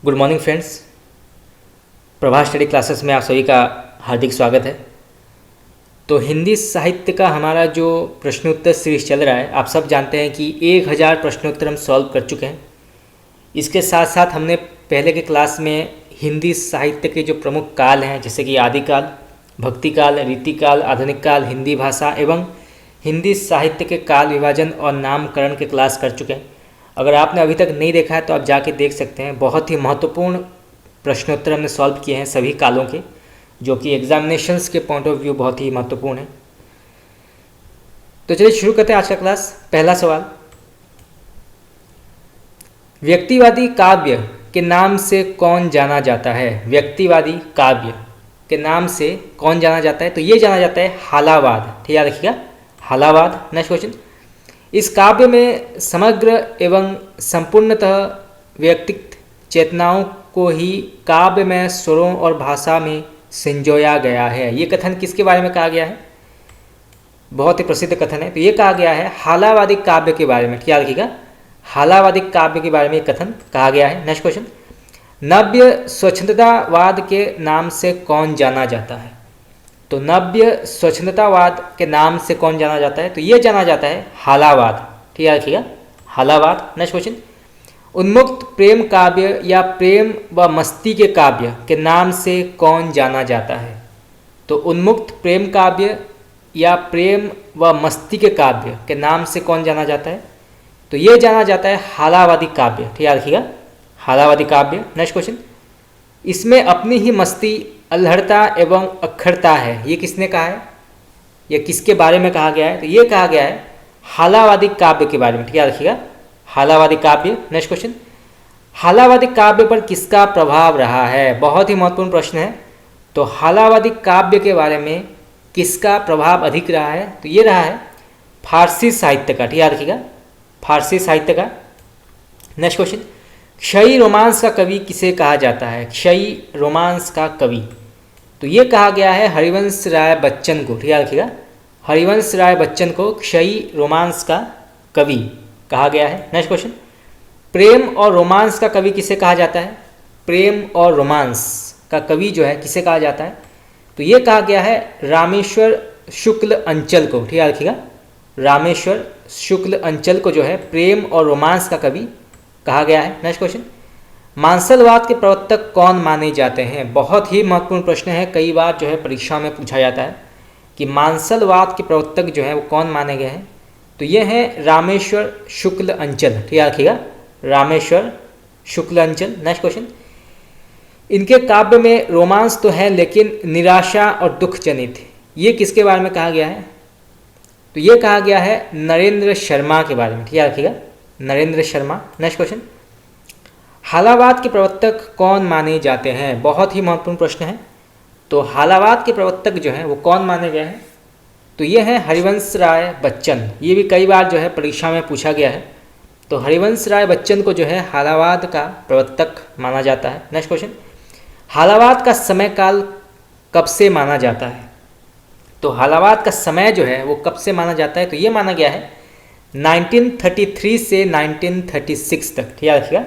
Good morning friends. Prabha study classes में आप सभी का हार्दिक स्वागत है। तो हिंदी साहित्य का हमारा जो प्रश्नोत्तर सीरीज चल रहा है, आप सब जानते हैं कि 1000 प्रश्नोत्तर हम सॉल्व कर चुके हैं। इसके साथ साथ हमने पहले के क्लास में हिंदी साहित्य के जो प्रमुख काल हैं, जैसे कि आदिकाल, भक्तिकाल, रीतिकाल, आधुनिक काल, हिंदी भाषा एवं हिंदी साहित्य के काल विभाजन और नामकरण के क्लास कर चुके हैं। अगर आपने अभी तक नहीं देखा है तो आप जाके देख सकते हैं। बहुत ही महत्वपूर्ण प्रश्नोत्तर हमने सॉल्व किए हैं सभी कालों के, जो कि एग्जामिनेशंस के पॉइंट ऑफ व्यू बहुत ही महत्वपूर्ण है। तो चलिए शुरू करते हैं आज का क्लास। पहला सवाल, व्यक्तिवादी काव्य के नाम से कौन जाना जाता है? व्यक्तिवादी काव्य के नाम से कौन जाना जाता है? तो ये जाना जाता है हालावाद। ठीक है, देखिएगा, हालावाद। नेक्स्ट क्वेश्चन, इस काव्य में समग्र एवं संपूर्णतः व्यक्तिगत चेतनाओं को ही काव्य में स्वरों और भाषा में संजोया गया है। ये कथन किसके बारे में कहा गया है? बहुत ही प्रसिद्ध कथन है। तो ये कहा गया है हालावादी काव्य के बारे में। क्या रखिएगा, हालावादी काव्य के बारे में कथन कहा गया है। नेक्स्ट क्वेश्चन, नव्य स्वच्छंदतावाद के नाम से कौन जाना जाता है? तो नव्य स्वच्छंदतावाद के नाम से कौन जाना जाता है? तो ये जाना जाता है हालावाद। ठीक है, रखिएगा, हालावाद। नेक्स्ट क्वेश्चन, उन्मुक्त प्रेम काव्य या प्रेम व मस्ती के काव्य के नाम से कौन जाना जाता है? तो उन्मुक्त प्रेम काव्य या प्रेम व मस्ती के काव्य के नाम से कौन जाना जाता है? तो ये जाना जाता है हालावादी काव्य। ठीक है, रखिएगा, हालावादी काव्य। नेक्स्ट क्वेश्चन, इसमें अपनी ही मस्ती, अल्हड़ता एवं अक्खरता है। ये किसने कहा है? ये किसके बारे में कहा गया है? तो ये कहा गया है हालावादी काव्य के बारे में। ठीक है, रखिएगा, हालावादी काव्य। नेक्स्ट क्वेश्चन, हालावादी काव्य पर किसका प्रभाव रहा है? बहुत ही महत्वपूर्ण प्रश्न है। तो हालावादी काव्य के बारे में किसका प्रभाव अधिक रहा है? तो ये रहा है फारसी साहित्य का। ठीक है, रखिएगा, फारसी साहित्य का। नेक्स्ट क्वेश्चन, क्षयी रोमांस का कवि किसे कहा जाता है? क्षयी रोमांस का कवि, तो ये कहा गया है हरिवंश राय बच्चन को। ठीक है, रखिएगा, हरिवंश राय बच्चन को क्षयी रोमांस का कवि कहा गया है। नेक्स्ट क्वेश्चन, प्रेम और रोमांस का कवि किसे कहा जाता है? प्रेम और रोमांस का कवि जो है किसे कहा जाता है? तो ये कहा गया है रामेश्वर शुक्ल अंचल को। ठीक है, रखिएगा, रामेश्वर शुक्ल अंचल को जो है प्रेम और रोमांस का कवि कहा गया है। नेक्स्ट क्वेश्चन, मांसलवाद के प्रवर्तक कौन माने जाते हैं? बहुत ही महत्वपूर्ण प्रश्न है, कई बार जो है परीक्षा में पूछा जाता है कि मांसलवाद के प्रवर्तक जो है वो कौन माने गए हैं? तो ये है रामेश्वर शुक्ल अंचल। ठीक है, रखिएगा, रामेश्वर शुक्ल अंचल। नेक्स्ट क्वेश्चन, इनके काव्य में रोमांस तो है लेकिन निराशा और दुख जनित, ये किसके बारे में कहा गया है? तो ये कहा गया है नरेंद्र शर्मा के बारे में। ठीक है, रखिएगा, नरेंद्र शर्मा। नेक्स्ट क्वेश्चन, हालावाद के प्रवर्तक कौन माने जाते हैं? बहुत ही महत्वपूर्ण प्रश्न है। तो हालावाद के प्रवर्तक जो हैं वो कौन माने गए हैं? तो ये हैं हरिवंश राय बच्चन। ये भी कई बार जो है परीक्षा में पूछा गया है। तो हरिवंश राय बच्चन को जो है हालावाद का प्रवर्तक माना जाता है। नेक्स्ट क्वेश्चन, हालावाद का समय काल कब से माना जाता है? तो हालावाद का समय जो है वो कब से माना जाता है? तो ये माना गया है 1933 से 1936 तक। ठीक है, रखिएगा,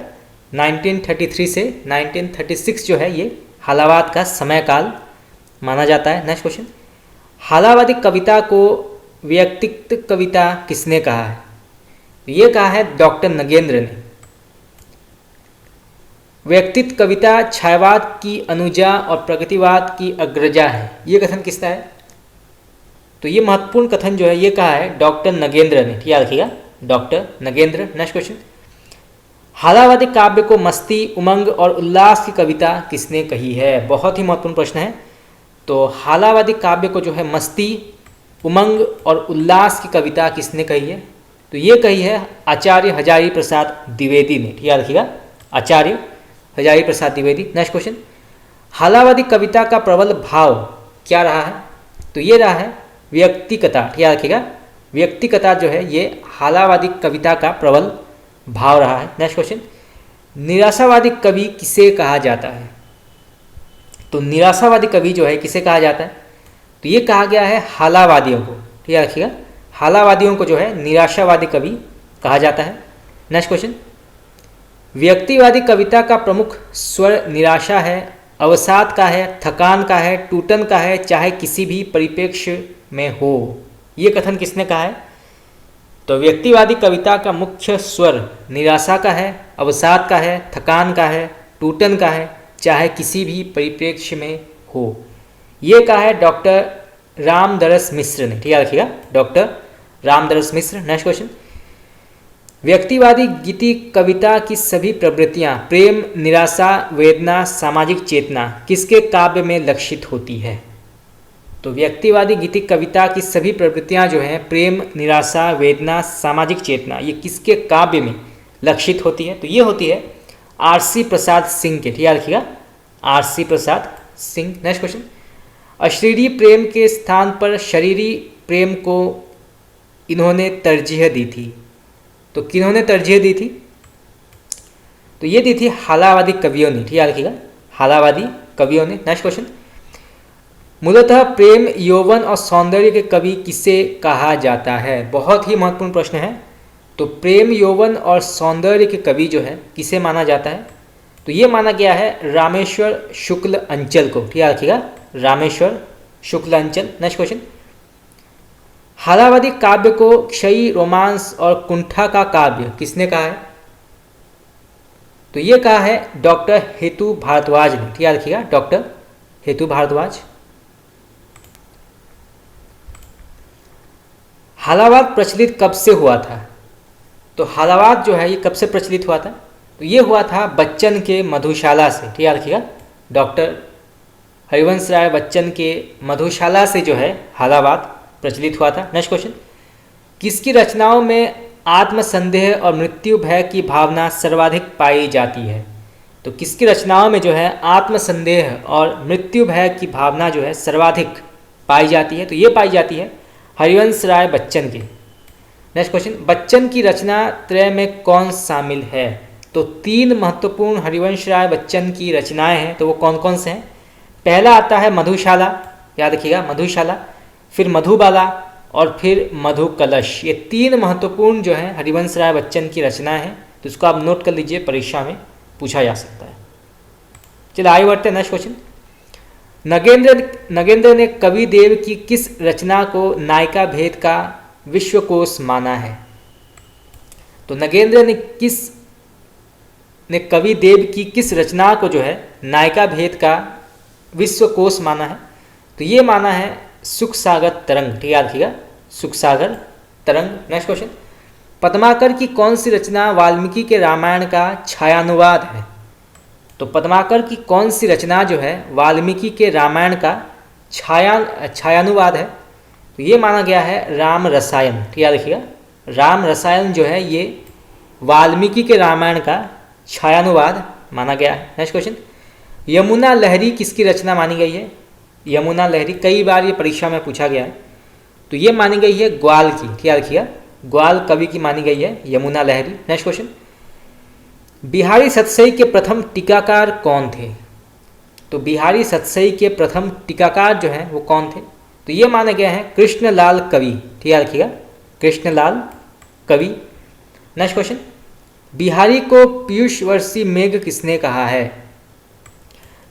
1933 से 1936 जो है ये हालावाद का समय काल माना जाता है। नेक्स्ट क्वेश्चन, हालावादी कविता को व्यक्तिगत कविता किसने कहा है? तो ये कहा है डॉक्टर नगेंद्र ने। व्यक्तिगत कविता छायावाद की अनुजा और प्रगतिवाद की अग्रजा है, ये कथन किसका है? तो ये महत्वपूर्ण कथन जो है ये कहा है डॉक्टर नगेंद्र ने। ठीक है, रखिएगा, डॉक्टर नगेंद्र। नेक्स्ट क्वेश्चन, हालावादी काव्य को मस्ती, उमंग और उल्लास की कविता किसने कही है? बहुत ही महत्वपूर्ण प्रश्न है। तो हालावादी काव्य को जो है मस्ती, उमंग और उल्लास की कविता किसने कही है? तो ये कही है आचार्य हजारी प्रसाद द्विवेदी ने। ठीक है, रखिएगा, आचार्य हजारी प्रसाद द्विवेदी। नेक्स्ट क्वेश्चन, हालावादी कविता का प्रबल भाव क्या रहा है? तो ये रहा है व्यक्तिकता। ठीक है, रखिएगा, व्यक्तिकता जो है ये हालावादी कविता का प्रबल भाव रहा है। नेक्स्ट क्वेश्चन, निराशावादी कवि किसे कहा जाता है? तो निराशावादी कवि जो है किसे कहा जाता है? तो ये कहा गया है हालावादियों को। ठीक है, रखिएगा, हालावादियों को जो है निराशावादी कवि कहा जाता है। नेक्स्ट क्वेश्चन, व्यक्तिवादी कविता का प्रमुख स्वर निराशा है, अवसाद का है, थकान का है, टूटन का है, चाहे किसी भी परिप्रेक्ष्य में हो। ये कथन किसने कहा है? तो व्यक्तिवादी कविता का मुख्य स्वर निराशा का है, अवसाद का है, थकान का है, टूटन का है, चाहे किसी भी परिप्रेक्ष्य में हो। ये कहा है डॉक्टर रामदरस मिश्र ने। ठीक है, रखिएगा, डॉक्टर रामदरस मिश्र। नेक्स्ट क्वेश्चन, व्यक्तिवादी गीति कविता की सभी प्रवृत्तियां प्रेम, निराशा, वेदना, सामाजिक चेतना किसके काव्य में लक्षित होती है? तो व्यक्तिवादी गीति कविता की सभी प्रवृत्तियां जो हैं प्रेम, निराशा, वेदना, सामाजिक चेतना, ये किसके काव्य में लक्षित होती है? तो ये होती है आरसी प्रसाद सिंह के। ठीक है, रखिएगा, RC Prasad Singh. Next question, अशरीरी प्रेम के स्थान पर शरीरी प्रेम को इन्होंने तरजीह दी थी। तो किन्होंने तरजीह दी थी? तो ये दी थी हालावादी कवियों ने। ठीक है, रखिएगा, हालावादी कवियों ने। नेक्स्ट क्वेश्चन, मूलतः प्रेम, यौवन और सौंदर्य के कवि किसे कहा जाता है? बहुत ही महत्वपूर्ण प्रश्न है। तो प्रेम, यौवन और सौंदर्य के कवि जो है किसे माना जाता है? तो ये माना गया है रामेश्वर शुक्ल अंचल को। ठीक है, रखिएगा, रामेश्वर शुक्ल अंचल। नेक्स्ट क्वेश्चन, हालावादी काव्य को क्षयी, रोमांस और कुंठा का काव्य किसने कहा है? तो ये कहा है डॉक्टर हेतु भारद्वाज ने। ठीक है, रखिएगा, डॉक्टर हेतु भारद्वाज। हालावाद प्रचलित कब से हुआ था? तो हालावाद जो है ये कब से प्रचलित हुआ था? तो ये हुआ था बच्चन के मधुशाला से। ठीक है, रखिएगा, डॉक्टर हरिवंश राय बच्चन के मधुशाला से जो है हालावाद प्रचलित हुआ था। नेक्स्ट क्वेश्चन, किसकी रचनाओं में आत्मसंदेह और मृत्यु भय की भावना सर्वाधिक पाई जाती है? तो किसकी रचनाओं में जो है आत्मसंदेह और मृत्यु भय की भावना जो है सर्वाधिक पाई जाती है? तो ये पाई जाती है हरिवंश राय बच्चन के। नेक्स्ट क्वेश्चन, बच्चन की रचना त्रय में कौन शामिल है? तो 3 महत्वपूर्ण हरिवंश राय बच्चन की रचनाएं हैं। तो वो कौन कौन से हैं? पहला आता है मधुशाला, याद रखिएगा, मधुशाला, फिर मधुबाला और फिर मधु कलश। ये 3 महत्वपूर्ण जो है हरिवंश राय बच्चन की रचनाएं हैं। तो इसको आप नोट कर लीजिए, परीक्षा में पूछा जा सकता है। चलिए आगे बढ़ते हैं। नेक्स्ट क्वेश्चन, नगेंद्र ने कवि देव की किस रचना को नायिका भेद का विश्वकोश माना है? तो नगेंद्र ने कवि देव की किस रचना को जो है नायिका भेद का विश्वकोश माना है? तो ये माना है सुख सागर तरंग। ठीक है, रखिएगा, सुख सागर तरंग। नेक्स्ट क्वेश्चन, पद्माकर की कौन सी रचना वाल्मीकि के रामायण का छायानुवाद है? तो पद्माकर की कौन सी रचना जो है वाल्मीकि के रामायण का छायानुवाद है? तो ये माना गया है राम रसायन। ठीक है, रखिएगा, राम रसायन जो है ये वाल्मीकि के रामायण का छायानुवाद माना गया है। नेक्स्ट क्वेश्चन, यमुना लहरी किसकी रचना मानी गई है? यमुना लहरी कई बार ये परीक्षा में पूछा गया है। तो ये मानी गई है ग्वाल की। ठीक है, रखिएगा, ग्वाल कवि की मानी गई है यमुना लहरी। नेक्स्ट क्वेश्चन, बिहारी सतसई के प्रथम टीकाकार कौन थे? तो बिहारी सतसई के प्रथम टीकाकार जो हैं वो कौन थे? तो ये माने गए हैं कृष्णलाल कवि। ठीक है, रखिएगा, कृष्णलाल कवि। नेक्स्ट क्वेश्चन, बिहारी को पीयूष वर्षी मेघ किसने कहा है?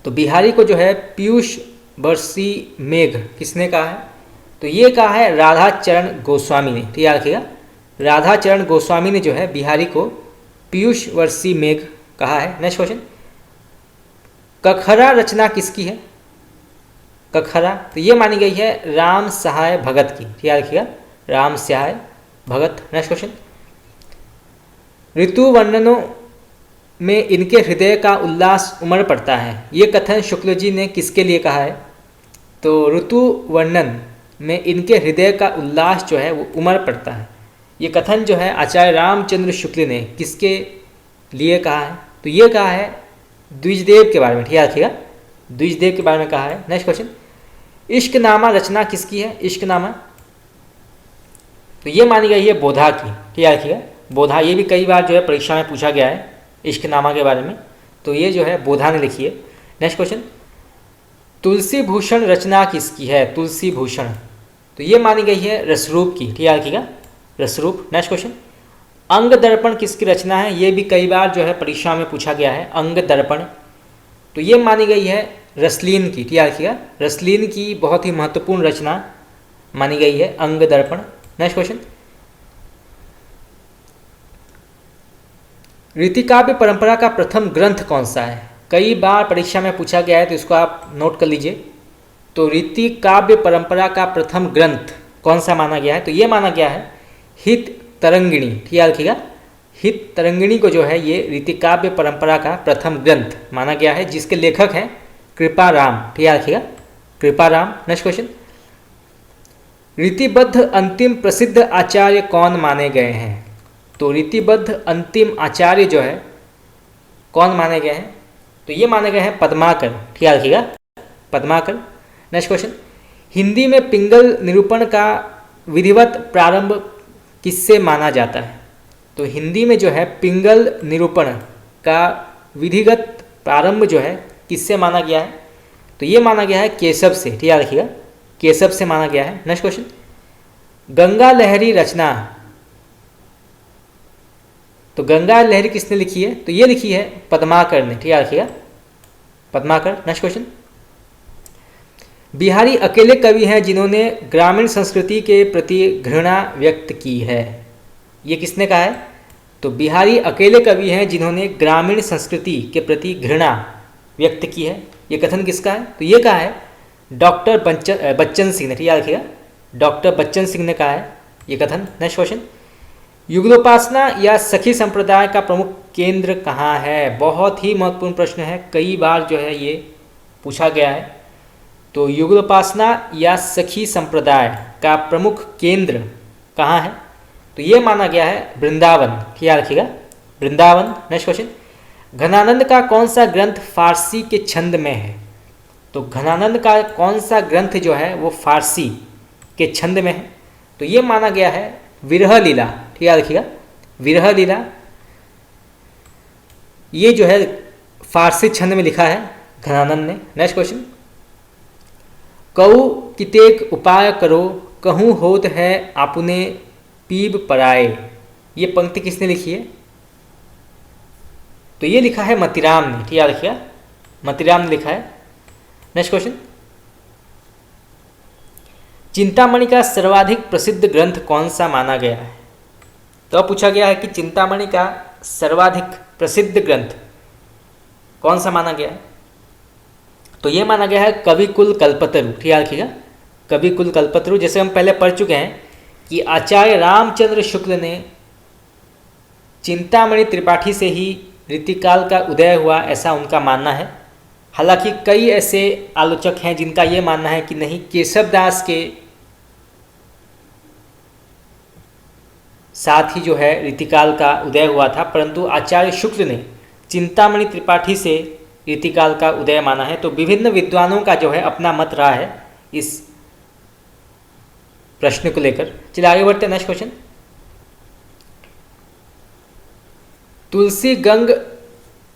तो बिहारी को जो है पीयूष वर्षी मेघ किसने कहा है? तो ये कहा है राधा चरण गोस्वामी ने। ठीक है, रखिएगा, राधा चरण गोस्वामी ने जो है बिहारी को पीयूष वर्षी मेघ कहा है। नेक्स्ट क्वेश्चन, कखरा रचना किसकी है? कखरा, तो ये मानी गई है राम सहाय भगत की। ठीक है, रखिएगा, राम सहाय भगत। नेक्स्ट क्वेश्चन, ऋतु वर्णनों में इनके हृदय का उल्लास उमड़ पड़ता है, ये कथन शुक्ल जी ने किसके लिए कहा है? तो ऋतु वर्णन में इनके हृदय का उल्लास जो है वो उमड़ पड़ता है, ये कथन जो है आचार्य रामचंद्र शुक्ल ने किसके लिए कहा है? तो ये कहा है द्विजदेव के बारे में। ठीक है, रखिएगा, द्विजदेव के बारे में कहा है। नेक्स्ट क्वेश्चन, इश्कनामा रचना किसकी है? इश्कनामा, तो ये मानी गई है बोधा की। ठीक है, रखिएगा, बोधा, ये भी कई बार जो है परीक्षा में पूछा गया है इश्कनामा के बारे में। तो ये जो है बोधा ने लिखी है। नेक्स्ट क्वेश्चन, तुलसी भूषण रचना किसकी है? तुलसी भूषण, तो ये मानी गई है रसरूप की। ठीक है, रखिएगा, रसरूप। नेक्स्ट क्वेश्चन, अंग दर्पण किसकी रचना है? ये भी कई बार जो है परीक्षा में पूछा गया है, अंग दर्पण। तो ये मानी गई है रसलीन की, याद रखिएगा, रसलीन की बहुत ही महत्वपूर्ण रचना मानी गई है अंग दर्पण। नेक्स्ट क्वेश्चन, रीतिकाव्य परंपरा का प्रथम ग्रंथ कौन सा है? कई बार परीक्षा में पूछा गया है, तो इसको आप नोट कर लीजिए। तो रीतिकाव्य परंपरा का प्रथम ग्रंथ कौन सा माना गया है? तो ये माना गया है हित तरंगिणी, याद रखिएगा, हित तरंगिणी को जो है ये रीतिकाव्य परंपरा का प्रथम ग्रंथ माना गया है, जिसके लेखक हैं कृपाराम, याद रखिएगा, कृपाराम। नेक्स्ट क्वेश्चन, रीतिबद्ध अंतिम प्रसिद्ध आचार्य कौन माने गए हैं? तो रीतिबद्ध अंतिम आचार्य जो है कौन माने गए हैं? तो ये माने गए हैं पद्माकर, याद रखिएगा, पद्माकर। नेक्स्ट क्वेश्चन, हिंदी में पिंगल निरूपण का विधिवत प्रारंभ किससे माना जाता है? तो हिंदी में जो है पिंगल निरूपण का विधिगत प्रारंभ जो है किससे माना गया है? तो ये माना गया है केशव से, याद रखिएगा, केशव से माना गया है। नेक्स्ट क्वेश्चन, गंगा लहरी रचना, तो गंगा लहरी किसने लिखी है? तो ये लिखी है पद्माकर ने, याद रखिएगा, पद्माकर। नेक्स्ट क्वेश्चन, बिहारी अकेले कवि हैं जिन्होंने ग्रामीण संस्कृति के प्रति घृणा व्यक्त की है। ये किसने कहा है? तो बिहारी अकेले कवि हैं जिन्होंने ग्रामीण संस्कृति के प्रति घृणा व्यक्त की है। ये कथन किसका है? तो ये कहा है डॉक्टर बच्चन सिंह ने, याद रखिएगा, डॉक्टर बच्चन सिंह ने कहा है ये कथन। नेक्स्ट क्वेश्चन, युगलोपासना या सखी संप्रदाय का प्रमुख केंद्र कहाँ है? बहुत ही महत्वपूर्ण प्रश्न है, कई बार जो है ये पूछा गया है। तो युगलोपासना या सखी संप्रदाय का प्रमुख केंद्र कहाँ है? तो ये माना गया है वृंदावन, याद रखिएगा, वृंदावन। नेक्स्ट क्वेश्चन, घनानंद का कौन सा ग्रंथ फारसी के छंद में है? तो घनानंद का कौन सा ग्रंथ जो है वो फारसी के छंद में है? तो ये माना गया है विरह लीला, याद रखिएगा, विरह लीला। ये जो है फारसी छंद में लिखा है घनानंद ने। नेक्स्ट क्वेश्चन, कहू कितेक उपाय करो, कहूँ होत है आपने पीब पराए, ये पंक्ति किसने लिखी है? तो ये लिखा है मतीराम ने, याद रखिएगा, मतीराम ने लिखा है। नेक्स्ट क्वेश्चन, चिंतामणि का सर्वाधिक प्रसिद्ध ग्रंथ कौन सा माना गया है? तो अब पूछा गया है कि चिंतामणि का सर्वाधिक प्रसिद्ध ग्रंथ कौन सा माना गया है? तो ये माना गया है कविकुल कल्पतरु, याद रखिएगा, कविकुल कल्पतरु। जैसे हम पहले पढ़ चुके हैं कि आचार्य रामचंद्र शुक्ल ने चिंतामणि त्रिपाठी से ही रीतिकाल का उदय हुआ, ऐसा उनका मानना है। हालांकि कई ऐसे आलोचक हैं जिनका ये मानना है कि नहीं, केशवदास के साथ ही जो है रीतिकाल का उदय हुआ था, परंतु आचार्य शुक्ल ने चिंतामणि त्रिपाठी से रीतिकाल का उदय माना है। तो विभिन्न विद्वानों का जो है अपना मत रहा है इस प्रश्न को लेकर। चलिए आगे बढ़ते हैं। नेक्स्ट क्वेश्चन, तुलसी गंग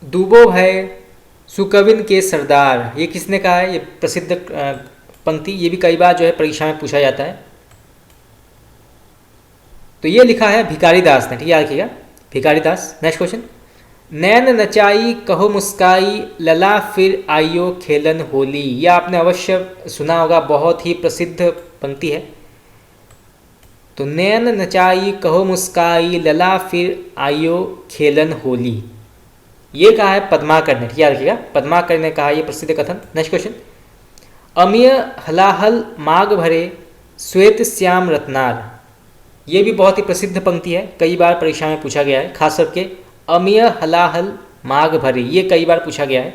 दूबो है सुकविन के सरदार, ये किसने कहा है? ये प्रसिद्ध पंक्ति, ये भी कई बार जो है परीक्षा में पूछा जाता है। तो ये लिखा है भिखारी दास ने, याद रखिएगा, भिखारी दास। नेक्स्ट क्वेश्चन, नैन नचाई कहो मुस्काई लला फिर आइयो खेलन होली, यह आपने अवश्य सुना होगा, बहुत ही प्रसिद्ध पंक्ति है। तो नैन नचाई कहो मुस्काई लला फिर आइयो खेलन होली, ये कहा है पद्माकर ने, याद रखिएगा, पद्माकर ने कहा, ये प्रसिद्ध कथन। नेक्स्ट क्वेश्चन, अमिय हलाहल माघ भरे श्वेत श्याम रत्नार, ये भी बहुत ही प्रसिद्ध पंक्ति है, कई बार परीक्षा में पूछा गया है, खास करके अमिय हलाहल माघ भरे, ये कई बार पूछा गया है।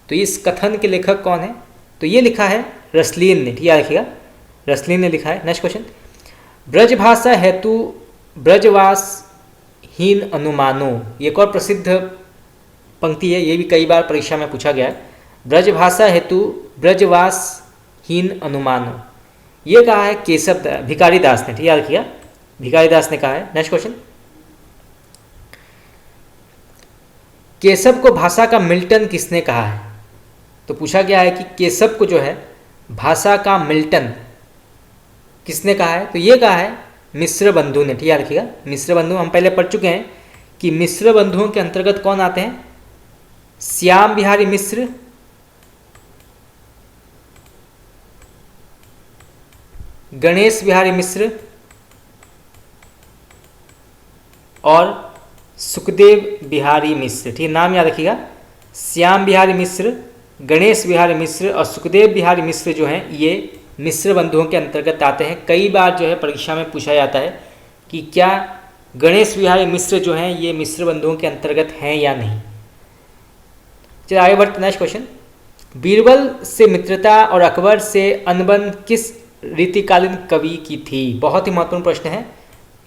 तो इस कथन के लेखक कौन है? तो ये लिखा है रसलीन ने, याद रखिएगा, रसलीन ने लिखा है। नेक्स्ट क्वेश्चन, ब्रजभाषा हेतु ब्रजवास हीन अनुमानो, ये एक और प्रसिद्ध पंक्ति है, ये भी कई बार परीक्षा में पूछा गया है। ब्रजभाषा हेतु ब्रजवास हीन अनुमानो, ये कहा है केशव भिखारी दास ने, याद रखिएगा, भिखारी दास ने कहा है। नेक्स्ट क्वेश्चन, केशव को भाषा का मिल्टन किसने कहा है? तो पूछा गया है कि केशव को जो है भाषा का मिल्टन किसने कहा है? तो ये कहा है मिश्र बंधु ने, ठीक याद रखिएगा। मिश्र बंधु हम पहले पढ़ चुके हैं कि मिश्र बंधुओं के अंतर्गत कौन आते हैं? श्याम बिहारी मिश्र, गणेश बिहारी मिश्र और सुखदेव बिहारी मिश्र, ठीक, नाम याद रखिएगा। श्याम बिहारी मिश्र, गणेश बिहारी मिश्र और सुखदेव बिहारी मिश्र जो हैं ये मिश्र बंधुओं के अंतर्गत आते हैं। कई बार जो है परीक्षा में पूछा जाता है कि क्या गणेश बिहारी मिश्र जो हैं ये मिश्र बंधुओं के अंतर्गत हैं या नहीं। चलिए आगे बढ़ते, नेक्स्ट क्वेश्चन। बीरबल से मित्रता और अकबर से अनबन किस रीतिकालीन कवि की थी? बहुत ही महत्वपूर्ण प्रश्न है।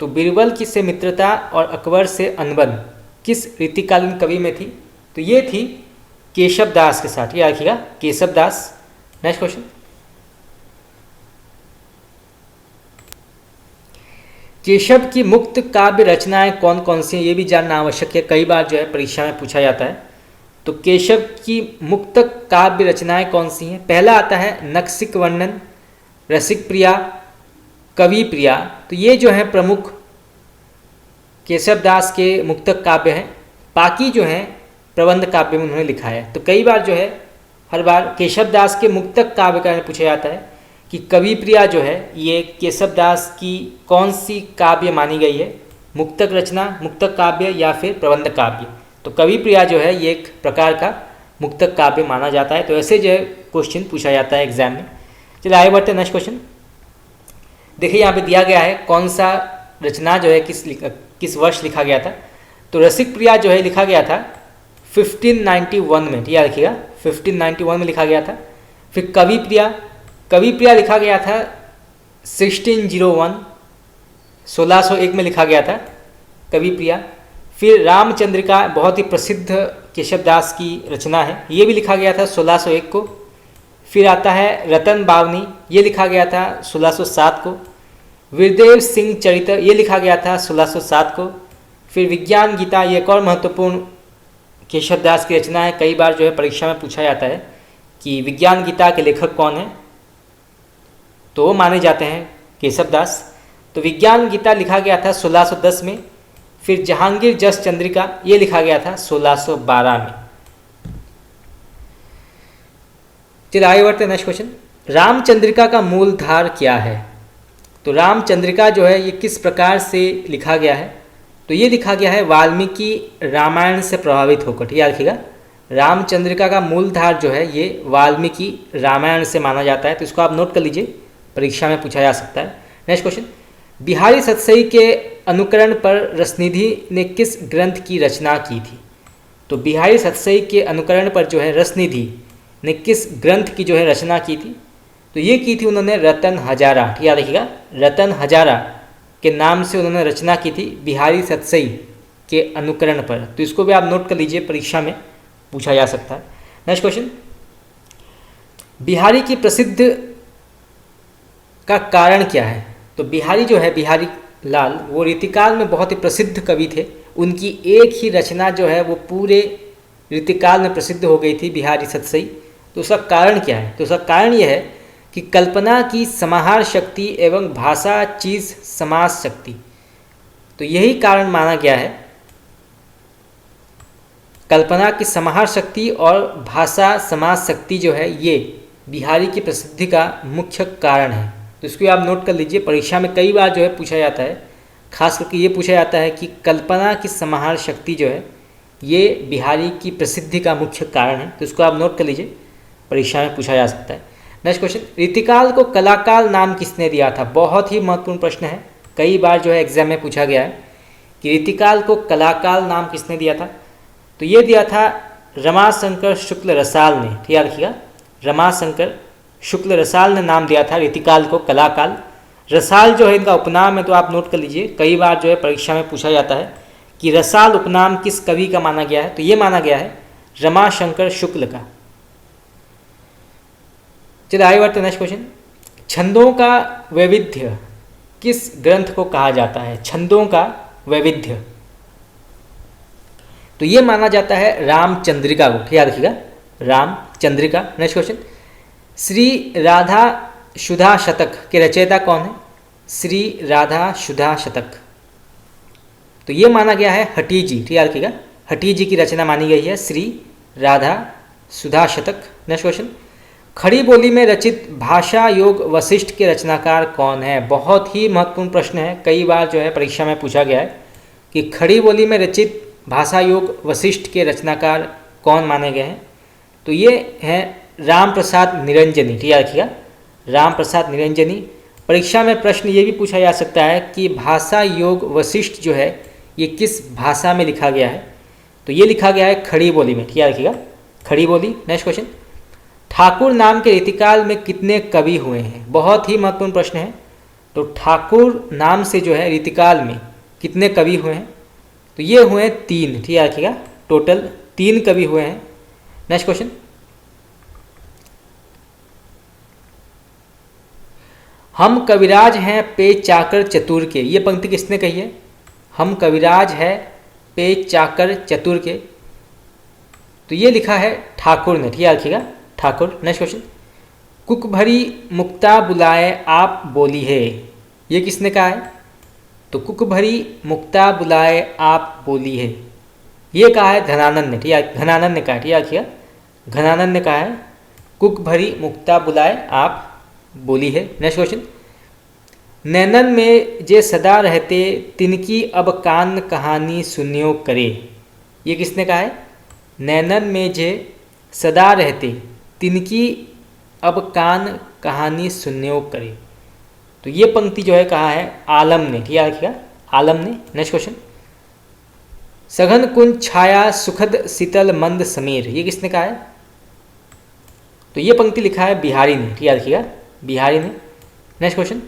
तो बीरबल की से मित्रता और अकबर से अनबन किस रीतिकालीन कवि में थी? तो ये थी केशव दास के साथ, याद रखिएगा, केशव दास। Next question. केशव की मुक्त काव्य रचनाएं कौन कौन सी हैं, ये भी जानना आवश्यक है, कई बार जो है परीक्षा में पूछा जाता है। तो केशव की मुक्त काव्य रचनाएं कौन सी हैं? पहला आता है नक्सिक वर्णन, रसिक प्रिया, कवि प्रिया। तो ये जो है प्रमुख केशव दास के मुक्तक काव्य हैं। बाकी जो हैं प्रबंध काव्य में उन्होंने लिखा है। तो कई बार जो है हर बार केशव दास के मुक्तक काव्य का पूछा जाता है कि कवि प्रिया जो है ये केशव दास की कौन सी काव्य मानी गई है, मुक्तक रचना, मुक्तक काव्य या फिर प्रबंध काव्य। तो कवि प्रिया जो है ये एक प्रकार का मुक्तक काव्य माना जाता है। तो ऐसे जो है क्वेश्चन पूछा जाता है एग्जाम में। चलिए आगे बढ़ते हैं, नेक्स्ट क्वेश्चन। देखिए यहाँ पे दिया गया है कौन सा रचना जो है किस वर्ष लिखा गया था। तो रसिक प्रिया जो है लिखा गया था 1591 में, याद रखिएगा, 1591 में लिखा गया था। फिर कवि प्रिया लिखा गया था 1601, 1601 में लिखा गया था कवि प्रिया। फिर रामचंद्रिका बहुत ही प्रसिद्ध केशव दास की रचना है, ये भी लिखा गया था 1601 को। फिर आता है रतन बावनी, ये लिखा गया था 1607 को। वीरदेव सिंह चरित्र, ये लिखा गया था 1607 को। फिर विज्ञान गीता, ये एक और महत्वपूर्ण केशव दास की रचना है। कई बार जो है परीक्षा में पूछा जाता है कि विज्ञान गीता के लेखक कौन है, तो वो माने जाते हैं केशव दास। तो विज्ञान गीता लिखा गया था 1610 में। फिर जहांगीर जस चंद्रिका, ये लिखा गया था 1612 में। चलिए आगे बढ़ते हैं, नेक्स्ट क्वेश्चन। रामचंद्रिका का मूल धार क्या है? तो रामचंद्रिका जो है ये किस प्रकार से लिखा गया है? तो ये लिखा गया है वाल्मीकि रामायण से प्रभावित होकर, याद रखिएगा। रामचंद्रिका का मूल धार जो है ये वाल्मीकि रामायण से माना जाता है। तो इसको आप नोट कर लीजिए, परीक्षा में पूछा जा सकता है। Next question. बिहारी सतसई के अनुकरण पर रसनिधि ने किस ग्रंथ की रचना की थी? तो बिहारी सतसई के अनुकरण पर जो है रसनिधि ने किस ग्रंथ की जो है रचना की थी? तो ये की थी उन्होंने रतन हजारा, याद रखिएगा, रतन हजारा के नाम से उन्होंने रचना की थी बिहारी सतसई के अनुकरण पर। तो इसको भी आप नोट कर लीजिए, परीक्षा में पूछा जा सकता है। Next question. बिहारी की प्रसिद्ध का कारण क्या है? तो बिहारी जो है, बिहारी लाल, वो रीतिकाल में बहुत ही प्रसिद्ध कवि थे। उनकी एक ही रचना जो है वो पूरे रीतिकाल में प्रसिद्ध हो गई थी, बिहारी सतसई। तो उसका कारण क्या है? तो उसका कारण यह है कि कल्पना की समाहार शक्ति एवं भाषा चीज समास शक्ति, तो यही कारण माना गया है। कल्पना की समाहार शक्ति और भाषा समास शक्ति जो है ये बिहारी की प्रसिद्धि का मुख्य कारण है। तो इसको आप नोट कर लीजिए, परीक्षा में कई बार जो है पूछा जाता है, खास करके ये पूछा जाता है कि कल्पना की समाहार शक्ति जो है ये बिहारी की प्रसिद्धि का मुख्य कारण है। तो इसको आप नोट कर लीजिए, परीक्षा में पूछा जा सकता है। Next question. रीतिकाल को कलाकाल नाम किसने दिया था? बहुत ही महत्वपूर्ण प्रश्न है, कई बार जो है एग्जाम में पूछा गया है कि रीतिकाल को कलाकाल नाम किसने दिया था। तो ये दिया था रमाशंकर शुक्ल रसाल ने, याद रखिएगा, रमाशंकर शुक्ल रसाल ने नाम दिया था रीतिकाल को कलाकाल। रसाल जो है इनका उपनाम है, तो आप नोट कर लीजिए, कई बार जो है परीक्षा में पूछा जाता है कि रसाल उपनाम किस कवि का माना गया है। तो ये माना गया है रमाशंकर शुक्ल का। चलिए आगे बढ़ते हैं, नेक्स्ट क्वेश्चन। छंदों का वैविध्य किस ग्रंथ को कहा जाता है? छंदों का वैविध्य, तो ये माना जाता है रामचंद्रिका को, याद रखिएगा, रामचंद्रिका। Next question. श्री राधा शुधा शतक के रचयिता कौन है? श्री राधा सुधा शतक। तो ये माना गया है हटी जी, ठीक है रखिएगा, हटी जी की रचना मानी गई है श्री राधा सुधा शतक। नेक्स्ट क्वेश्चन, खड़ी बोली में रचित भाषा योग वशिष्ठ के रचनाकार कौन है? बहुत ही महत्वपूर्ण प्रश्न है, कई बार जो है परीक्षा में पूछा गया है कि खड़ी बोली में रचित भाषा योग वशिष्ठ के रचनाकार कौन माने गए हैं? तो ये हैं राम प्रसाद निरंजनी, ठीक है रखिएगा, राम प्रसाद निरंजनी। परीक्षा में प्रश्न ये भी पूछा जा सकता है कि भाषा योग वशिष्ठ जो है ये किस भाषा में लिखा गया है? तो ये लिखा गया है खड़ी बोली में, ठीक है रखिएगा, खड़ी बोली। नेक्स्ट क्वेश्चन, ठाकुर नाम के रीतिकाल में कितने कवि हुए हैं? बहुत ही महत्वपूर्ण प्रश्न है। तो ठाकुर नाम से जो है रीतिकाल में कितने कवि हुए हैं? तो ये हुए हैं 3, ठीक है रखिएगा, टोटल 3 कवि हुए हैं। नेक्स्ट क्वेश्चन, हम कविराज हैं पे चाकर चतुर के, ये पंक्ति किसने कही है? हम कविराज है पे चाकर चतुर के, तो ये लिखा है ठाकुर ने, ठीक है रखिएगा, ठाकुर। नेक्स्ट क्वेश्चन, कुक भरी मुक्ता बुलाए आप बोली है, ये किसने कहा है? तो कुक भरी मुक्ता बुलाए आप बोली है, ये कहा है घनानंद ने, ठीक है, घनानंद ने कहा, ठीक है रखिएगा, घनानंद ने कहा है कुक भरी मुक्ता बुलाए आप बोली है। नेक्स्ट क्वेश्चन, नैनन में जे सदा रहते तिनकी अब कान कहानी सुनियो करे, ये किसने कहा है? नैनन में जे सदा रहते तिनकी अब कान कहानी सुनियो करे, तो ये पंक्ति जो है कहा है आलम ने, ठीक है रखिएगा, आलम ने। नेक्स्ट क्वेश्चन, सघन कुंज छाया सुखद शीतल मंद समीर, ये किसने कहा है? तो ये पंक्ति लिखा है बिहारी ने, ठीक है रखिएगा, बिहारी ने। नेक्स्ट क्वेश्चन,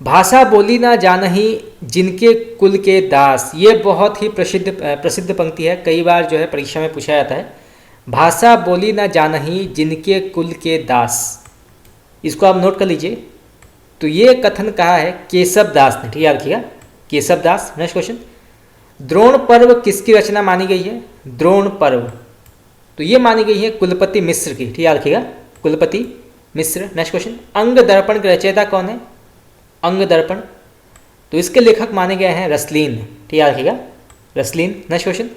भाषा बोली ना जानही जिनके कुल के दास, ये बहुत ही प्रसिद्ध पंक्ति है, कई बार जो है परीक्षा में पूछा जाता है। भाषा बोली ना जानही जिनके कुल के दास, इसको आप नोट कर लीजिए। तो ये कथन कहा है केशव दास ने, ठीक है रखिएगा, केशव दास। नेक्स्ट क्वेश्चन, द्रोण पर्व किसकी रचना मानी गई है? द्रोण पर्व, तो ये मानी गई है कुलपति मिश्र की, ठीक है रखिएगा, कुलपति मिश्र। नेक्स्ट क्वेश्चन, अंग दर्पण के रचयिता कौन है? अंग दर्पण, तो इसके लेखक माने गए हैं रसलीन, ठीक है रखिएगा, रसलीन। नेक्स्ट क्वेश्चन,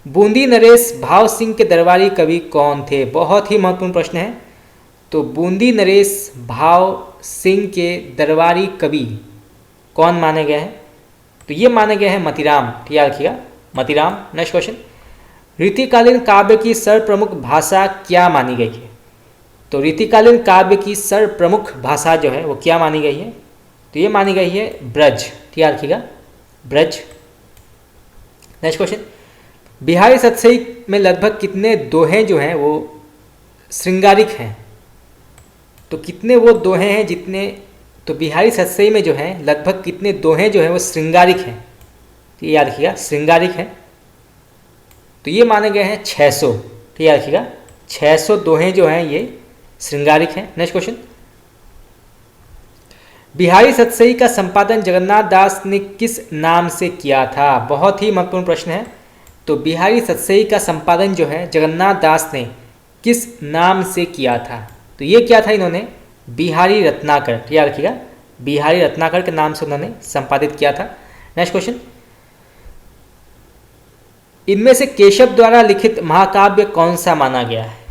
बूंदी नरेश भाव सिंह के दरबारी कवि कौन थे? बहुत ही महत्वपूर्ण प्रश्न है। तो बूंदी नरेश भाव सिंह के दरबारी कवि कौन माने गए हैं? तो ये माने गए हैं मतीराम, ठीक है रखिएगा, मतीराम। नेक्स्ट क्वेश्चन, रीतिकालीन काव्य की सर्वप्रमुख भाषा क्या मानी गई है? तो रीतिकालीन काव्य की सर्वप्रमुख भाषा जो है वो क्या मानी गई है? तो ये मानी गई है ब्रज, ठीक है रखिएगा, ब्रज। नेक्स्ट क्वेश्चन, बिहारी सतसई में लगभग कितने दोहे जो हैं वो श्रृंगारिक हैं? तो कितने वो दोहे हैं जितने, तो बिहारी सतसई में जो है लगभग कितने दोहे जो हैं वो श्रृंगारिक हैं? तो ये याद रखिएगा, श्रृंगारिक है। तो ये माने गए हैं 600, ठीक है रखिएगा, 600 दोहे जो हैं ये श्रृंगारिक हैं। नेक्स्ट क्वेश्चन, बिहारी सतसई का संपादन जगन्नाथ दास ने किस नाम से किया था? बहुत ही महत्वपूर्ण प्रश्न है। तो बिहारी सतसई का संपादन जो है जगन्नाथ दास ने किस नाम से किया था? तो ये क्या था इन्होंने? बिहारी रत्नाकर, ठीक है रखिएगा, बिहारी रत्नाकर के नाम से उन्होंने संपादित किया था। नेक्स्ट क्वेश्चन, इनमें से केशव द्वारा लिखित महाकाव्य कौन सा माना गया है?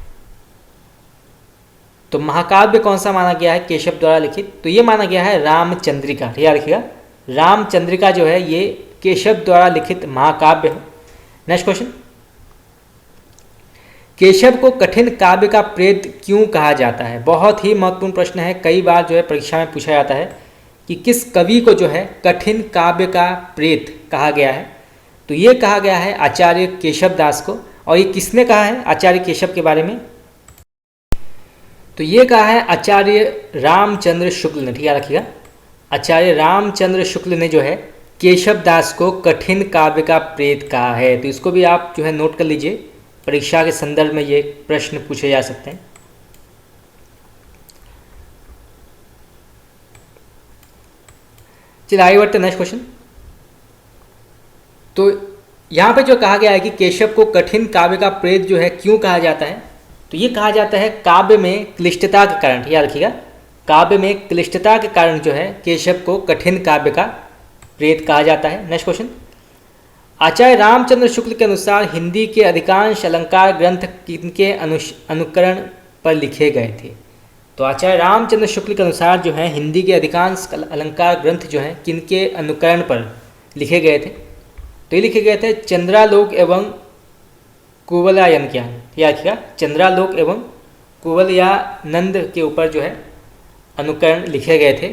तो महाकाव्य कौन सा माना गया है केशव द्वारा लिखित? तो ये माना गया है रामचंद्रिका, ठीक है रखिएगा, रामचंद्रिका जो है ये केशव द्वारा लिखित महाकाव्य है। नेक्स्ट क्वेश्चन, केशव को कठिन काव्य का प्रेत क्यों कहा जाता है? बहुत ही महत्वपूर्ण प्रश्न है, कई बार जो है परीक्षा में पूछा जाता है कि किस कवि को जो है कठिन काव्य का प्रेत कहा गया है? तो ये कहा गया है आचार्य केशव दास को। और ये किसने कहा है आचार्य केशव के बारे में? तो ये कहा है आचार्य रामचंद्र शुक्ल ने, ठीक है रखिएगा, आचार्य रामचंद्र शुक्ल ने जो है केशव दास को कठिन काव्य का प्रेत कहा है। तो इसको भी आप जो है नोट कर लीजिए, परीक्षा के संदर्भ में ये प्रश्न पूछे जा सकते हैं। चलिए आगे बढ़ते नेक्स्ट क्वेश्चन। तो यहाँ पे जो कहा गया है कि केशव को कठिन काव्य का प्रेत जो है क्यों कहा जाता है? तो ये कहा जाता है काव्य में क्लिष्टता के कारण, याद रखिएगा, काव्य में क्लिष्टता के कारण जो है केशव को कठिन काव्य का प्रेत कहा जाता है। नेक्स्ट क्वेश्चन, आचार्य रामचंद्र शुक्ल के अनुसार हिंदी के अधिकांश अलंकार ग्रंथ किनके अनुकरण पर लिखे गए थे? तो आचार्य रामचंद्र शुक्ल के अनुसार जो है हिंदी के अधिकांश अलंकार ग्रंथ जो हैं किनके अनुकरण पर लिखे गए थे? तो ये लिखे गए थे चंद्रालोक एवं कुवलयानंद, याद रखिएगा, चंद्रालोक एवं कुवलयानंद के ऊपर जो है अनुकरण लिखे गए थे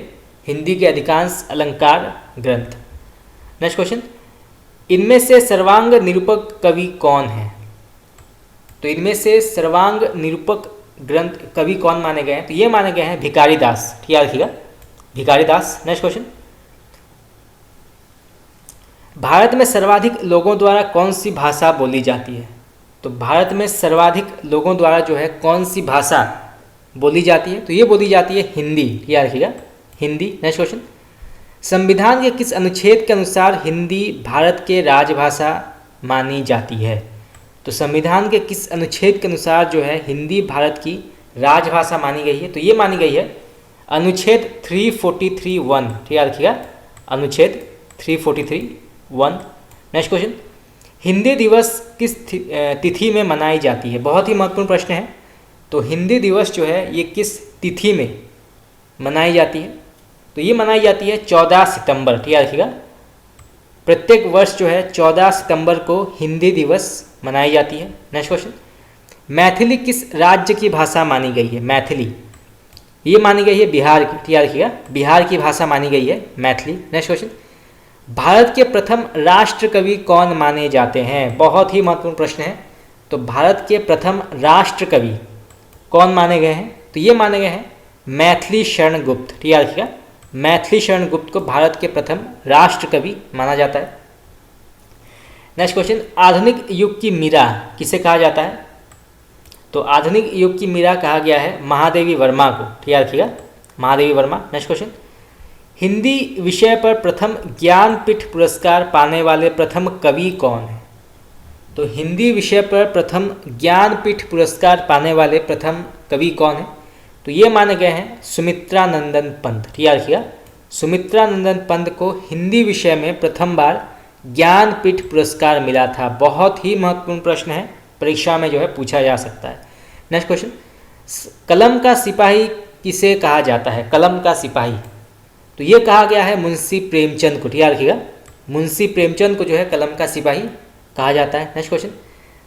हिंदी के अधिकांश अलंकार ग्रंथ। नेक्स्ट क्वेश्चन, इनमें से सर्वांग निरूपक कवि कौन है? तो इनमें से सर्वांग निरूपक ग्रंथ कवि कौन माने गए हैं? तो ये माने गए हैं भिखारी दास, याद रखिएगा, भिखारी दास। नेक्स्ट क्वेश्चन, भारत में सर्वाधिक लोगों द्वारा कौन सी भाषा बोली जाती है? तो भारत में सर्वाधिक लोगों द्वारा जो है कौन सी भाषा बोली जाती है? तो ये बोली जाती है हिंदी, याद रखिएगा, हिंदी। नेक्स्ट क्वेश्चन, संविधान के किस अनुच्छेद के अनुसार हिंदी भारत के राजभाषा मानी जाती है? तो संविधान के किस अनुच्छेद के अनुसार जो है हिंदी भारत की राजभाषा मानी गई है? तो ये मानी गई है अनुच्छेद 343(1), याद रखिएगा, अनुच्छेद 343(1). नेक्स्ट क्वेश्चन, हिंदी दिवस किस तिथि में मनाई जाती है? बहुत ही महत्वपूर्ण प्रश्न है। तो हिंदी दिवस जो है ये किस तिथि में मनाई जाती है? तो ये मनाई जाती है 14 सितंबर, याद रखिएगा, प्रत्येक वर्ष जो है 14 सितंबर को हिंदी दिवस मनाई जाती है। नेक्स्ट क्वेश्चन, मैथिली किस राज्य की भाषा मानी गई है? मैथिली ये मानी गई है बिहार की, याद रखिएगा, बिहार की भाषा मानी गई है मैथिली। नेक्स्ट क्वेश्चन, भारत के प्रथम राष्ट्र कवि कौन माने जाते हैं? बहुत ही महत्वपूर्ण प्रश्न है। तो भारत के प्रथम राष्ट्र कवि कौन माने गए हैं? तो ये माने गए हैं मैथिली शरण गुप्त, याद रखिएगा, मैथिली शरण गुप्त को भारत के प्रथम राष्ट्र कवि माना जाता है। नेक्स्ट क्वेश्चन, आधुनिक युग की मीरा किसे कहा जाता है? तो आधुनिक युग की मीरा कहा गया है महादेवी वर्मा को, याद रखिएगा, महादेवी वर्मा। नेक्स्ट क्वेश्चन, हिंदी विषय पर प्रथम ज्ञानपीठ पुरस्कार पाने वाले प्रथम कवि कौन है? तो हिंदी विषय पर प्रथम ज्ञानपीठ पुरस्कार पाने वाले प्रथम कवि कौन है? तो ये माने गए हैं सुमित्रानंदन पंत, याद रखिएगा, सुमित्रानंदन पंत को हिंदी विषय में प्रथम बार ज्ञानपीठ पुरस्कार मिला था। बहुत ही महत्वपूर्ण प्रश्न है, परीक्षा में जो है पूछा जा सकता है। नेक्स्ट क्वेश्चन, कलम का सिपाही किसे कहा जाता है? कलम का सिपाही, तो ये कहा गया है मुंशी प्रेमचंद को, याद रखिएगा, मुंशी प्रेमचंद को जो है कलम का सिपाही कहा जाता है। नेक्स्ट क्वेश्चन,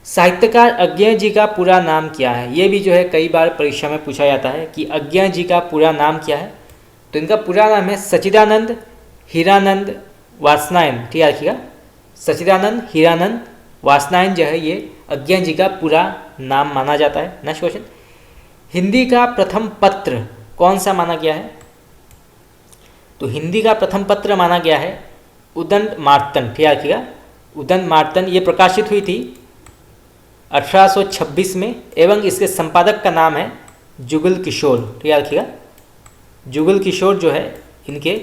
साहित्यकार अज्ञेय जी का पूरा नाम क्या है? ये भी जो है कई बार परीक्षा में पूछा जाता है कि अज्ञेय जी का पूरा नाम क्या है? तो इनका पूरा नाम है सच्चिदानंद हीरानंद वासनायन, याद रखिएगा, सच्चिदानंद हीरानंद वासनायन जो है ये अज्ञेय जी का पूरा नाम माना जाता है। नेक्स्ट क्वेश्चन, हिंदी का प्रथम पत्र कौन सा माना गया है? तो हिंदी का प्रथम पत्र माना गया है उदंत मार्तन, याद रखिएगा, उदंत मार्तन। ये प्रकाशित हुई थी 1826 में एवं इसके संपादक का नाम है जुगल किशोर, याद रखिएगा, जुगल किशोर जो है इनके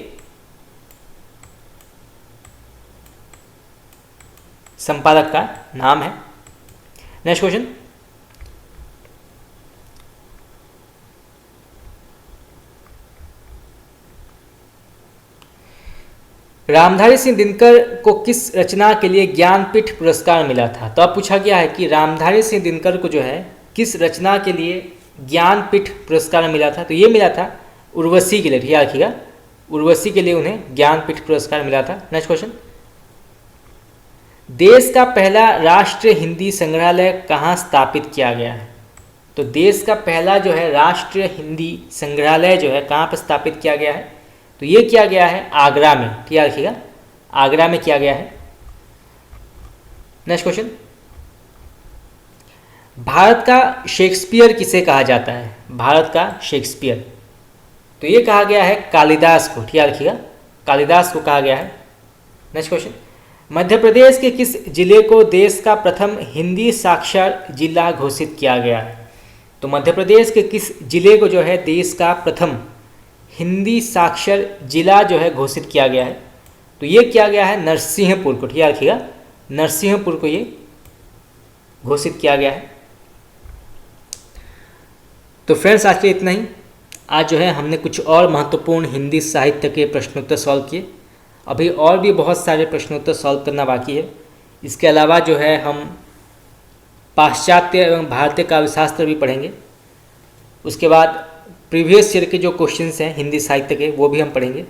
संपादक का नाम है। नेक्स्ट क्वेश्चन, रामधारी सिंह दिनकर को किस रचना के लिए ज्ञानपीठ पुरस्कार मिला था? तो अब पूछा गया है कि रामधारी सिंह दिनकर को जो है किस रचना के लिए ज्ञानपीठ पुरस्कार मिला था? तो ये मिला था उर्वशी के लिए, याद रखिएगा, उर्वशी के लिए उन्हें ज्ञानपीठ पुरस्कार मिला था। नेक्स्ट क्वेश्चन, देश का पहला राष्ट्रीय हिंदी संग्रहालय कहाँ स्थापित किया गया है? तो देश का पहला जो है राष्ट्रीय हिंदी संग्रहालय जो है कहाँ पर स्थापित किया गया है? तो ये किया गया है आगरा में, याद रखिएगा, आगरा में किया गया है। नेक्स्ट क्वेश्चन, भारत का शेक्सपियर किसे कहा जाता है? भारत का शेक्सपियर, तो ये कहा गया है कालिदास को, याद रखिएगा, कालिदास को कहा गया है। नेक्स्ट क्वेश्चन, मध्य प्रदेश के किस जिले को देश का प्रथम हिंदी साक्षर जिला घोषित किया गया है? तो मध्य प्रदेश के किस जिले को जो है देश का प्रथम हिंदी साक्षर जिला जो है घोषित किया गया है? तो ये किया गया है नरसिंहपुर को, याद रखिएगा, नरसिंहपुर को ये घोषित किया गया है। तो फ्रेंड्स आज के लिए इतना ही। आज जो है हमने कुछ और महत्वपूर्ण हिंदी साहित्य के प्रश्नोत्तर सॉल्व किए। अभी और भी बहुत सारे प्रश्नोत्तर सॉल्व करना बाकी है। इसके अलावा जो है हम पाश्चात्य एवं भारतीय काव्यशास्त्र भी पढ़ेंगे। उसके बाद प्रीवियस ईयर के जो क्वेश्चंस हैं हिंदी साहित्य के वो भी हम पढ़ेंगे।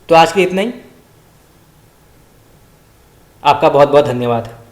तो आज के लिए इतना ही। आपका बहुत बहुत धन्यवाद।